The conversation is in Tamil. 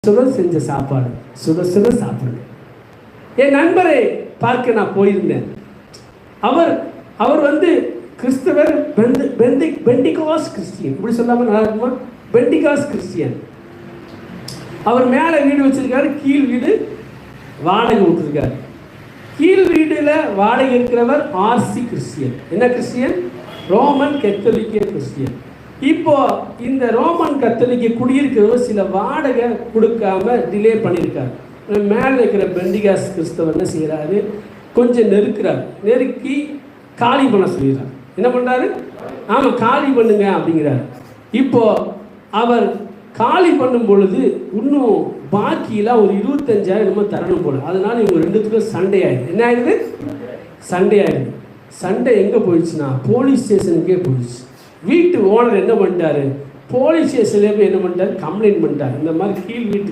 சுட செஞ்ச சாப்பாடு சுட சுட சாப்பிடுங்க. என் நண்பரை பார்க்க நான் போயிருந்தேன். அவர் கிறிஸ்தவர், பெண்டிகாஸ் கிறிஸ்டியன். இப்படி சொல்லாமல் நல்லா இருக்குமா? Pentecost Christian. அவர் மேலே வீடு வச்சிருக்காரு, கீழ் வீடு வாடகை விட்டுருக்காரு. கீழ் வீடுல வாடகை இருக்கிறவர் ஆர்சி கிறிஸ்டியன். என்ன கிறிஸ்டியன்? ரோமன் கத்தோலிக்க கிறிஸ்டியன். இப்போ இந்த ரோமன் கத்தோலிக்க குடியிருக்கிறவர் சில வாடகை கொடுக்காம டிலே பண்ணியிருக்காரு. மேலே இருக்கிற பெண்டிகாஸ் கிறிஸ்தவர் என்ன செய்கிறாரு? கொஞ்சம் நெருக்கி காலி பண்ண சொல்லிடுறாரு. என்ன பண்ணுறாரு? ஆமாம், காலி பண்ணுங்க அப்படிங்கிறாரு. இப்போ அவர் காலி பண்ணும் பொழுது இன்னும் பாக்கியெல்லாம் ஒரு 25,000 தரணும் போல. அதனால இவங்க ரெண்டுத்துக்கும் சண்டை ஆயிடுது. என்ன ஆயிடுது? சண்டை ஆயிடுது. சண்டை எங்கே போயிடுச்சுன்னா போலீஸ் ஸ்டேஷனுக்கே போயிடுச்சு. வீட்டு ஓனர் என்ன பண்ணிட்டாரு? போலீஸ் ஸ்டேஷன்லேயே போய் என்ன பண்ணிட்டாரு? கம்ப்ளைண்ட் பண்ணிட்டார். இந்த மாதிரி கீழ் வீட்டு